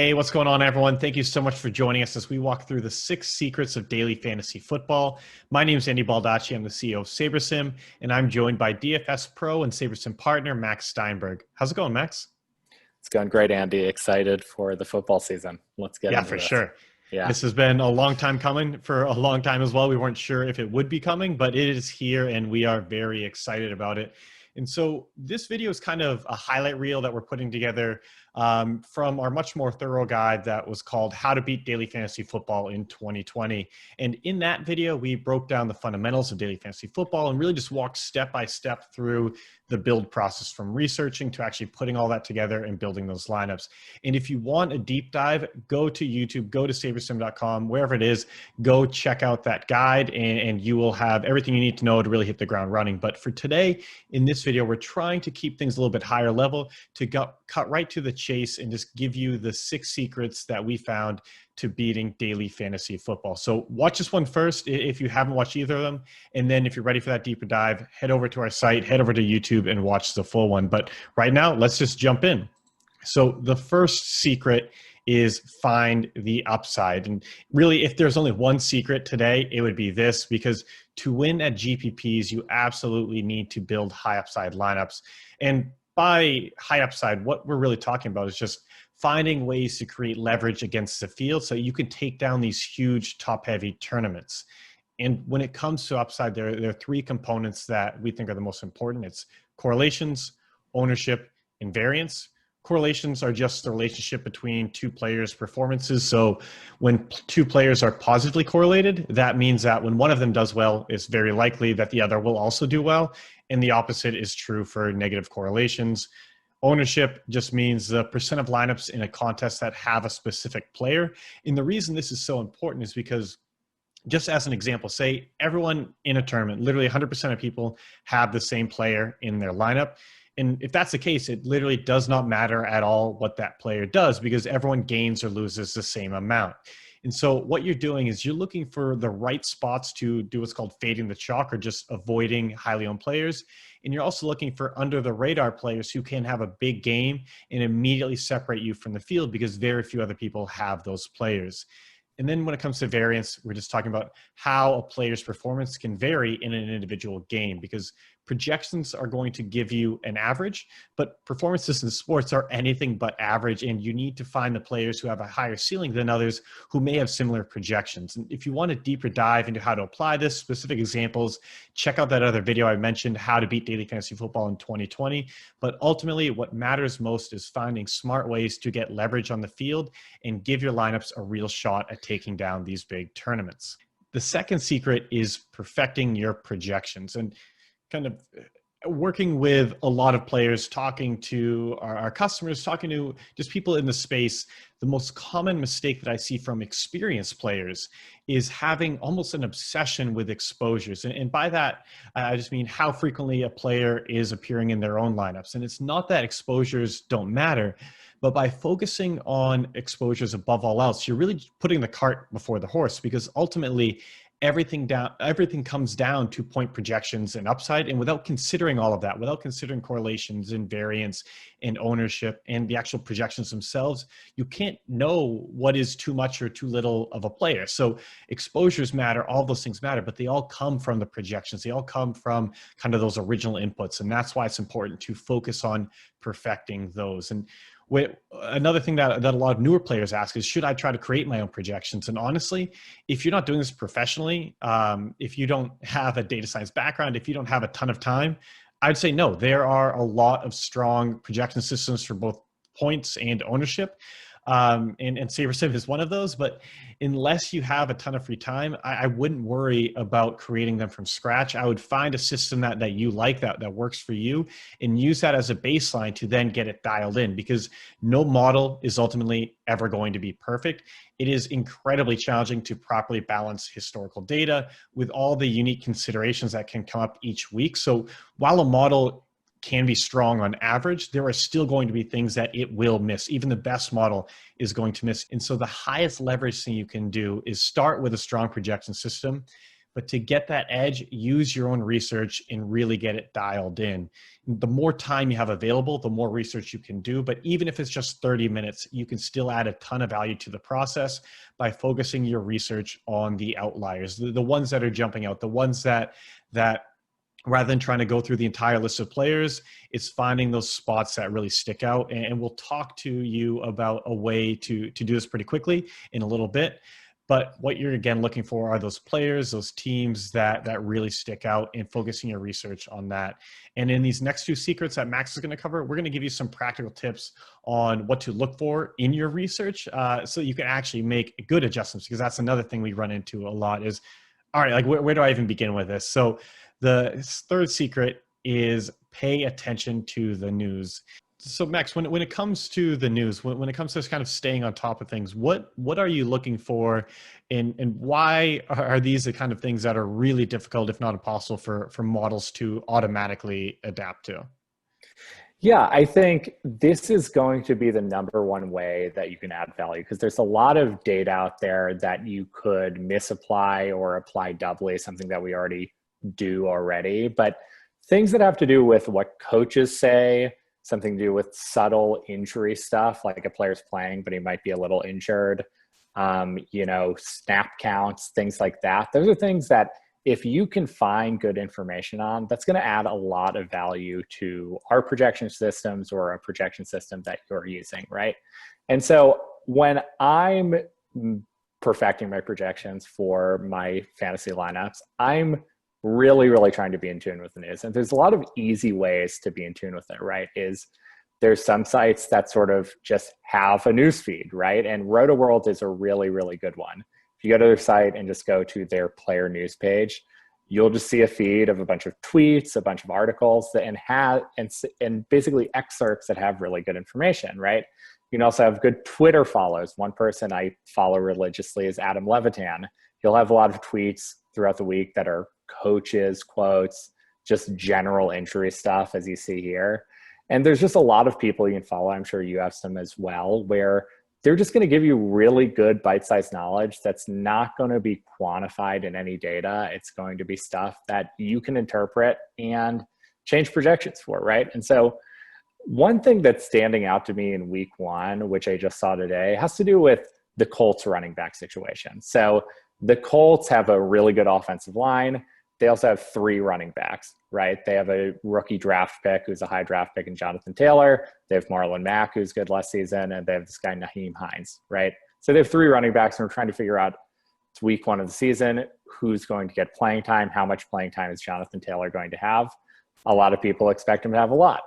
Hey, what's going on, everyone? Thank you so much for joining us as we walk through the 6 secrets of daily fantasy football. My name is Andy Baldacci. I'm the CEO of SaberSim, and I'm joined by DFS Pro and SaberSim partner, Max Steinberg. How's it going, Max? It's going great, Andy. Excited for the football season. Let's get Yeah, into for this. sure. Yeah. This has been a long time coming for a long time as well. We weren't sure if it would be coming, but it is here and we are very excited about it. And so this video is kind of a highlight reel that we're putting together from our much more thorough guide that was called How to Beat Daily Fantasy Football in 2020. And in that video, we broke down the fundamentals of daily fantasy football and really just walked step by step through the build process from researching to actually putting all that together and building those lineups. And if you want a deep dive, go to YouTube, go to SaberSim.com, wherever it is, go check out that guide and you will have everything you need to know to really hit the ground running. But for today, in this video, we're trying to keep things a little bit higher level to cut right to the chase and just give you the 6 secrets that we found to beating daily fantasy football. So watch this one first if you haven't watched either of them. And then if you're ready for that deeper dive, head over to our site, head over to YouTube and watch the full one. But right now, let's just jump in. So the first secret is find the upside. And really, if there's only one secret today, it would be this, because to win at GPPs, you absolutely need to build high upside lineups. And by high upside, what we're really talking about is just finding ways to create leverage against the field so you can take down these huge top-heavy tournaments. And when it comes to upside, there are 3 components that we think are the most important. It's correlations, ownership, and variance. Correlations are just the relationship between 2 players' performances. So when 2 players are positively correlated, that means that when one of them does well, it's very likely that the other will also do well. And the opposite is true for negative correlations. Ownership just means the percent of lineups in a contest that have a specific player. And the reason this is so important is because, just as an example, say everyone in a tournament, literally 100% of people have the same player in their lineup. And if that's the case, it literally does not matter at all what that player does because everyone gains or loses the same amount. And so what you're doing is you're looking for the right spots to do what's called fading the chalk or just avoiding highly owned players. And you're also looking for under the radar players who can have a big game and immediately separate you from the field because very few other people have those players. And then when it comes to variance, we're just talking about how a player's performance can vary in an individual game because projections are going to give you an average, but performances in sports are anything but average. And you need to find the players who have a higher ceiling than others who may have similar projections. And if you want a deeper dive into how to apply this, specific examples, check out that other video I mentioned, How to Beat Daily Fantasy Football in 2020. But ultimately, what matters most is finding smart ways to get leverage on the field and give your lineups a real shot at taking down these big tournaments. The second secret is perfecting your projections. And kind of working with a lot of players, talking to our customers, talking to just people in the space, the most common mistake that I see from experienced players is having almost an obsession with exposures. And by that, I just mean how frequently a player is appearing in their own lineups. And it's not that exposures don't matter, but by focusing on exposures above all else, you're really putting the cart before the horse because ultimately everything comes down to point projections and upside. And without considering all of that, without considering correlations and variance and ownership and the actual projections themselves, you can't know what is too much or too little of a player. So exposures matter, all those things matter, but they all come from the projections. They all come from kind of those original inputs. And that's why it's important to focus on perfecting those. And another thing that a lot of newer players ask is, should I try to create my own projections? And honestly, if you're not doing this professionally, if you don't have a data science background, if you don't have a ton of time, I'd say no. There are a lot of strong projection systems for both points and ownership. And SaberSim is one of those, but unless you have a ton of free time, I wouldn't worry about creating them from scratch. I would find a system that you like, that works for you, and use that as a baseline to then get it dialed in, because no model is ultimately ever going to be perfect. It is incredibly challenging to properly balance historical data with all the unique considerations that can come up each week. So while a model can be strong on average, there are still going to be things that it will miss. Even the best model is going to miss. And so the highest leverage thing you can do is start with a strong projection system, But to get that edge, use your own research and really get it dialed in. The more time you have available, the more research you can do. But even if it's just 30 minutes, you can still add a ton of value to the process by focusing your research on the outliers, the ones that are jumping out, the ones that rather than trying to go through the entire list of players, it's finding those spots that really stick out. And we'll talk to you about a way to do this pretty quickly in a little bit. But what you're, again, looking for are those players, those teams that really stick out, and focusing your research on that. And in these next two secrets that Max is going to cover, we're going to give you some practical tips on what to look for in your research so you can actually make good adjustments, because that's another thing we run into a lot is, all right, like where do I even begin with this? So the third secret is pay attention to the news. So Max, when it comes to the news, when it comes to kind of staying on top of things, what are you looking for, and why are these the kind of things that are really difficult, if not impossible, for models to automatically adapt to? Yeah, I think this is going to be the number one way that you can add value, because there's a lot of data out there that you could misapply or apply doubly, something that we already do already. But things that have to do with what coaches say, something to do with subtle injury stuff, like a player's playing, but he might be a little injured, snap counts, things like that. Those are things that if you can find good information on, that's going to add a lot of value to our projection systems or a projection system that you're using, right? And so when I'm perfecting my projections for my fantasy lineups, I'm really, really trying to be in tune with the news. And there's a lot of easy ways to be in tune with it, right? There's some sites that sort of just have a news feed, right? And RotoWorld is a really, really good one. If you go to their site and just go to their player news page, you'll just see a feed of a bunch of tweets, a bunch of articles and basically excerpts that have really good information, right? You can also have good Twitter follows. One person I follow religiously is Adam Levitan. He'll have a lot of tweets throughout the week that are coaches, quotes, just general injury stuff, as you see here. And there's just a lot of people you can follow, I'm sure you have some as well, where they're just going to give you really good bite-sized knowledge that's not going to be quantified in any data. It's going to be stuff that you can interpret and change projections for, right? And so one thing that's standing out to me in week one, which I just saw today, has to do with the Colts running back situation. So the Colts have a really good offensive line. They also have 3 running backs, right? They have a rookie draft pick who's a high draft pick in Jonathan Taylor. They have Marlon Mack, who's good last season, and they have this guy, Naheem Hines, right? So they have 3 running backs, and we're trying to figure out, it's week 1 of the season, who's going to get playing time, how much playing time is Jonathan Taylor going to have? A lot of people expect him to have a lot.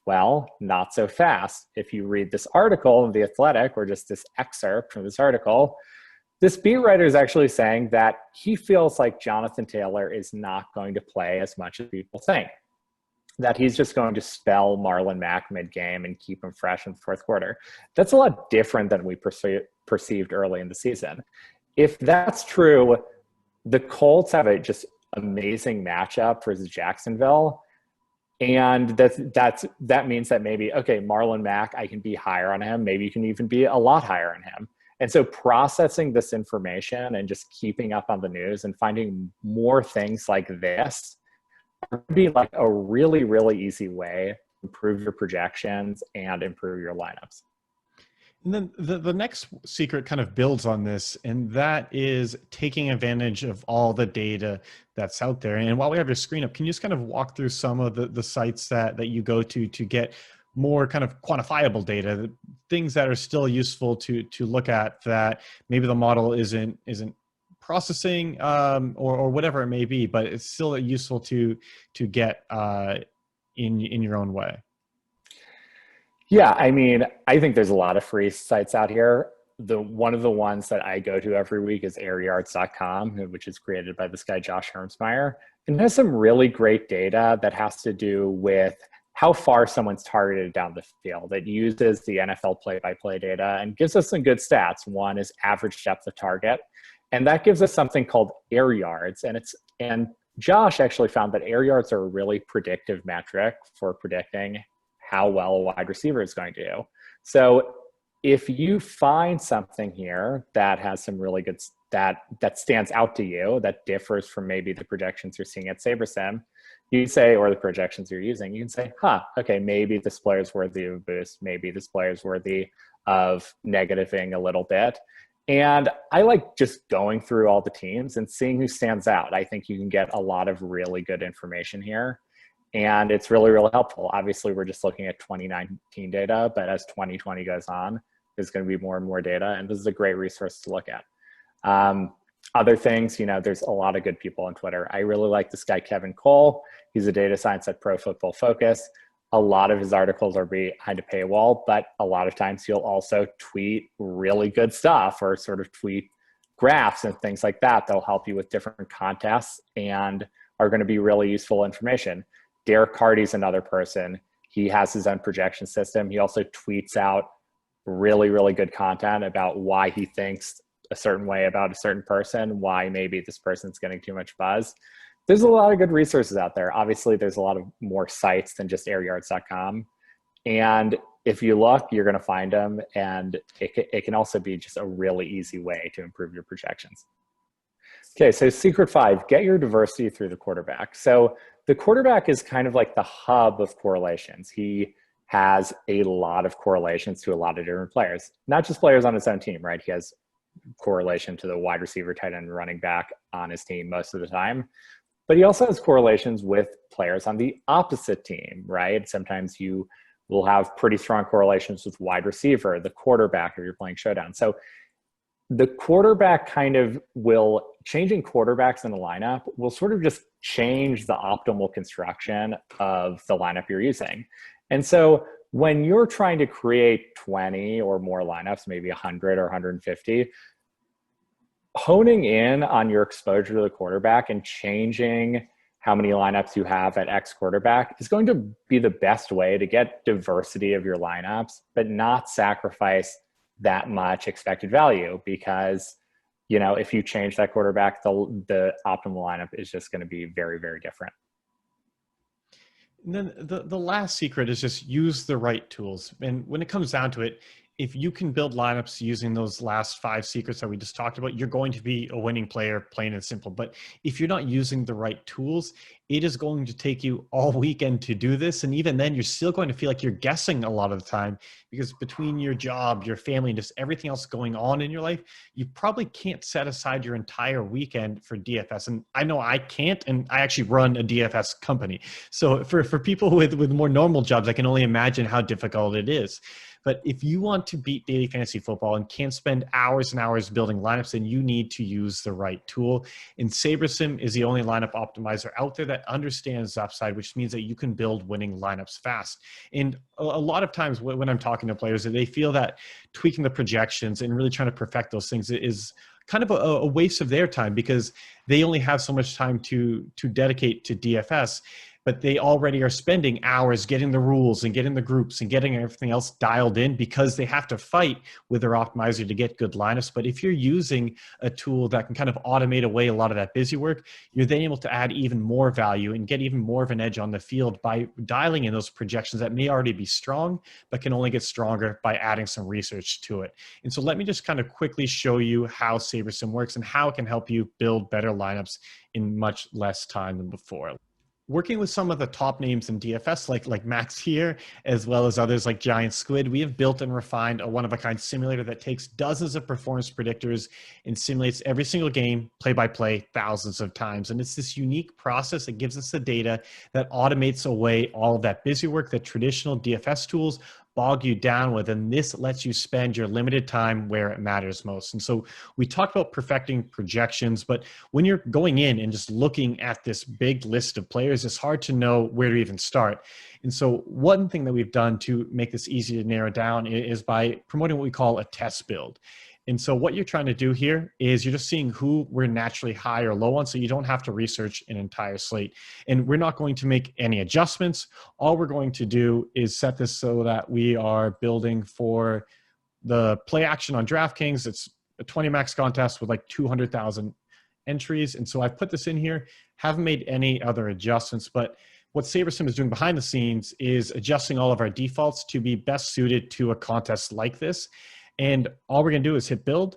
Well, not so fast. If you read this article in The Athletic, or just this excerpt from this article, this beat writer is actually saying that he feels like Jonathan Taylor is not going to play as much as people think, that he's just going to spell Marlon Mack mid-game and keep him fresh in the fourth quarter. That's a lot different than we perceived early in the season. If that's true, the Colts have a just amazing matchup versus Jacksonville. And that means that maybe, okay, Marlon Mack, I can be higher on him. Maybe you can even be a lot higher on him. And so processing this information and just keeping up on the news and finding more things like this would be like a really, really easy way to improve your projections and improve your lineups. And then the next secret kind of builds on this, and that is taking advantage of all the data that's out there. And while we have your screen up, can you just kind of walk through some of the sites that you go to get more kind of quantifiable data, things that are still useful to look at that maybe the model isn't processing or whatever it may be, but it's still useful to get in your own way? Yeah, I mean, I think there's a lot of free sites out here. One of the ones that I go to every week is airyards.com, which is created by this guy, Josh Hermsmeyer. And it has some really great data that has to do with how far someone's targeted down the field. It uses the NFL play-by-play data and gives us some good stats. One is average depth of target. And that gives us something called air yards. And Josh actually found that air yards are a really predictive metric for predicting how well a wide receiver is going to do. So if you find something here that has some really good that stands out to you, that differs from maybe the projections you're seeing at SaberSim, you say, or the projections you're using, you can say, okay, maybe this player is worthy of a boost. Maybe this player is worthy of negativing a little bit. And I like just going through all the teams and seeing who stands out. I think you can get a lot of really good information here. And it's really, really helpful. Obviously, we're just looking at 2019 data, but as 2020 goes on, there's going to be more and more data. And this is a great resource to look at. Other things, there's a lot of good people on Twitter. I really like this guy, Kevin Cole. He's a data science at Pro Football Focus. A lot of his articles are behind a paywall, but a lot of times he'll also tweet really good stuff or sort of tweet graphs and things like that. They'll help you with different contests and are going to be really useful information. Derek Carty's another person. He has his own projection system. He also tweets out really, really good content about why he thinks a certain way about a certain person, why maybe this person's getting too much buzz. There's a lot of good resources out there. Obviously, there's a lot of more sites than just airyards.com. And if you look, you're going to find them. And it can also be just a really easy way to improve your projections. Okay, so secret 5, get your diversity through the quarterback. So the quarterback is kind of like the hub of correlations. He has a lot of correlations to a lot of different players, not just players on his own team, right? He has correlation to the wide receiver, tight end, running back on his team most of the time. But he also has correlations with players on the opposite team, right? Sometimes you will have pretty strong correlations with wide receiver, the quarterback if you're playing showdown. So the quarterback changing quarterbacks in the lineup will sort of just change the optimal construction of the lineup you're using. And so when you're trying to create 20 or more lineups, maybe 100 or 150, honing in on your exposure to the quarterback and changing how many lineups you have at X quarterback is going to be the best way to get diversity of your lineups, but not sacrifice that much expected value, because if you change that quarterback, the optimal lineup is just going to be very, very different. And then the last secret is just use the right tools. And when it comes down to it, if you can build lineups using those last 5 secrets that we just talked about, you're going to be a winning player, plain and simple. But if you're not using the right tools, it is going to take you all weekend to do this. And even then, you're still going to feel like you're guessing a lot of the time, because between your job, your family, and just everything else going on in your life, you probably can't set aside your entire weekend for DFS. And I know I can't, and I actually run a DFS company. So for people with more normal jobs, I can only imagine how difficult it is. But if you want to beat daily fantasy football and can't spend hours and hours building lineups, then you need to use the right tool. And SaberSim is the only lineup optimizer out there that understands upside, which means that you can build winning lineups fast. And a lot of times when I'm talking to players, they feel that tweaking the projections and really trying to perfect those things is kind of a waste of their time, because they only have so much time to dedicate to DFS. But they already are spending hours getting the rules and getting the groups and getting everything else dialed in, because they have to fight with their optimizer to get good lineups. But if you're using a tool that can kind of automate away a lot of that busy work, you're then able to add even more value and get even more of an edge on the field by dialing in those projections that may already be strong, but can only get stronger by adding some research to it. And so let me just kind of quickly show you how SaberSim works and how it can help you build better lineups in much less time than before. Working with some of the top names in DFS, like Max here, as well as others like Giant Squid, we have built and refined a one-of-a-kind simulator that takes dozens of performance predictors and simulates every single game, play-by-play, thousands of times. And it's this unique process that gives us the data that automates away all of that busy work that traditional DFS tools bog you down with, and this lets you spend your limited time where it matters most. And so we talked about perfecting projections, but when you're going in and just looking at this big list of players, it's hard to know where to even start. And so one thing that we've done to make this easy to narrow down is by promoting what we call a test build. And so what you're trying to do here is you're just seeing who we're naturally high or low on, so you don't have to research an entire slate. And we're not going to make any adjustments. All we're going to do is set this so that we are building for the play action on DraftKings. It's a 20 max contest with like 200,000 entries. And so I've put this in here, haven't made any other adjustments, but what SaberSim is doing behind the scenes is adjusting all of our defaults to be best suited to a contest like this. And all we're going to do is hit build.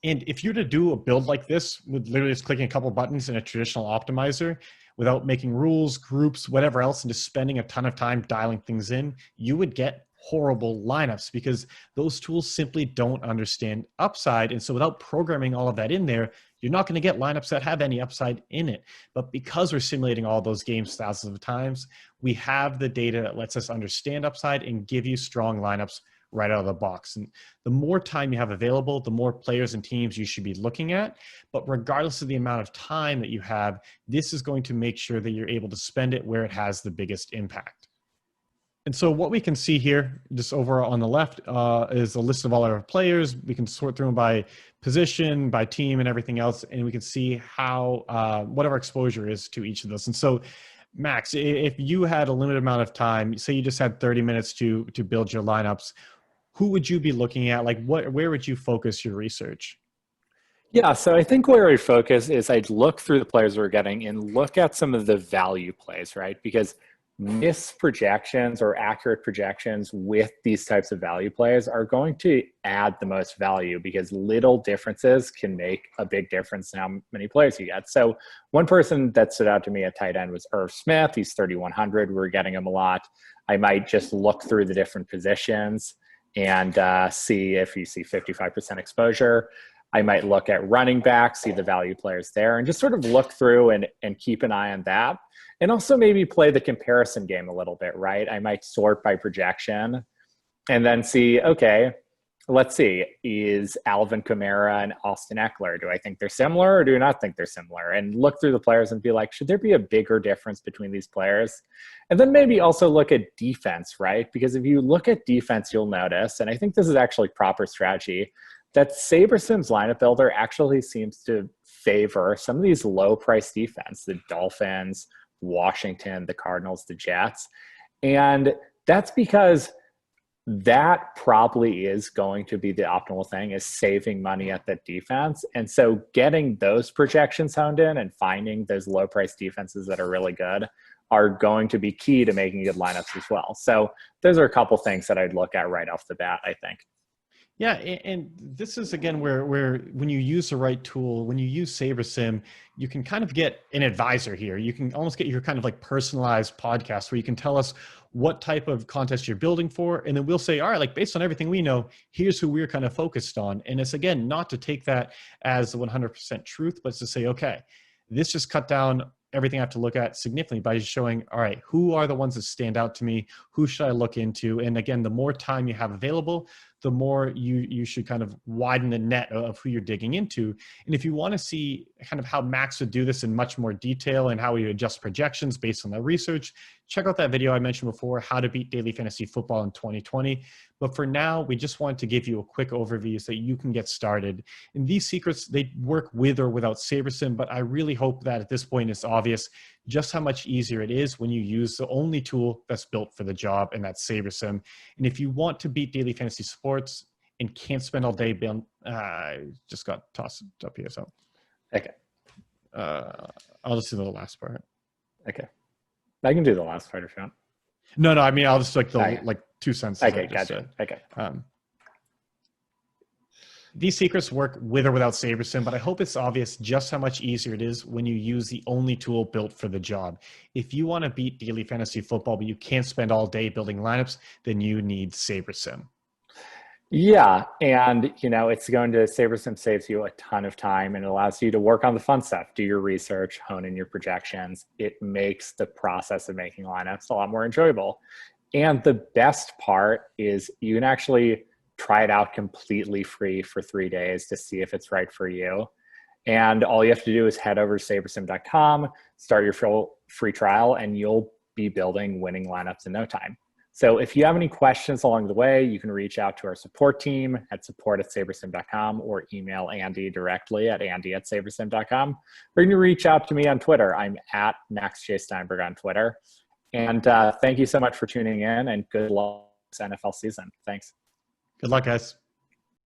And if you're to do a build like this with literally just clicking a couple buttons in a traditional optimizer without making rules, groups, whatever else, and just spending a ton of time dialing things in, you would get horrible lineups because those tools simply don't understand upside. And so without programming all of that in there, you're not going to get lineups that have any upside in it. But because we're simulating all those games thousands of times, we have the data that lets us understand upside and give you strong lineups right out of the box. And the more time you have available, the more players and teams you should be looking at. But regardless of the amount of time that you have, this is going to make sure that you're able to spend it where it has the biggest impact. And so what we can see here, just over on the left, is a list of all our players. We can sort through them by position, by team, and everything else. And we can see how, what our exposure is to each of those. And so, Max, if you had a limited amount of time, say you just had 30 minutes to build your lineups, who would you be looking at? Like, where would you focus your research? Yeah, so I think where I'd focus is I'd look through the players we're getting and look at some of the value plays, right? Because misprojections or accurate projections with these types of value plays are going to add the most value because little differences can make a big difference in how many players you get. So one person that stood out to me at tight end was Irv Smith. He's 3,100. We're getting him a lot. I might just look through the different positions and see if you see 55% exposure. I might look at running back, see the value players there, and just sort of look through and keep an eye on that. And also maybe play the comparison game a little bit, right? I might sort by projection and then see, okay, let's see, is Alvin Kamara and Austin Eckler, do I think they're similar or do I not think they're similar? And look through the players and be like, should there be a bigger difference between these players? And then maybe also look at defense, right? Because if you look at defense, you'll notice, and I think this is actually proper strategy, that SaberSim's lineup builder actually seems to favor some of these low price defense, the Dolphins, Washington, the Cardinals, the Jets. And that's because that probably is going to be the optimal thing, is saving money at that defense. And so getting those projections honed in and finding those low price defenses that are really good are going to be key to making good lineups as well. So those are a couple things that I'd look at right off the bat, I think. Yeah, and this is, again, where when you use the right tool, when you use SaberSim, you can kind of get an advisor here. You can almost get your kind of like personalized podcast where you can tell us what type of contest you're building for. And then we'll say, all right, like based on everything we know, here's who we're kind of focused on. And it's, again, not to take that as the 100% truth, but it's to say, okay, this just cut down everything I have to look at significantly by just showing, all right, who are the ones that stand out to me? Who should I look into? And again, the more time you have available, the more you should kind of widen the net of who you're digging into. And if you want to see kind of how Max would do this in much more detail and how he adjusts projections based on the research, check out that video I mentioned before, How to Beat Daily Fantasy Football in 2020. But for now, we just wanted to give you a quick overview so that you can get started. And these secrets, they work with or without SaberSim, but I really hope that at this point it's obvious just how much easier it is when you use the only tool that's built for the job, and that's SaberSim. And if you want to beat daily fantasy sports and can't spend all day building, just got tossed up here, so. Okay. I'll just do the last part. Okay. I can do the last part if you want. No, I mean, I'll just like 2 sentences. Okay, gotcha. Okay. These secrets work with or without SaberSim, but I hope it's obvious just how much easier it is when you use the only tool built for the job. If you want to beat daily fantasy football, but you can't spend all day building lineups, then you need SaberSim. Yeah, and SaberSim saves you a ton of time and it allows you to work on the fun stuff, do your research, hone in your projections. It makes the process of making lineups a lot more enjoyable. And the best part is you can actually try it out completely free for 3 days to see if it's right for you. And all you have to do is head over to SaberSim.com, start your free trial, and you'll be building winning lineups in no time. So if you have any questions along the way, you can reach out to our support team at support@sabersim.com or email Andy directly at andy@sabersim.com. Or you can reach out to me on Twitter. I'm at Max J. Steinberg on Twitter. And thank you so much for tuning in, and good luck this NFL season. Thanks. Good luck, guys.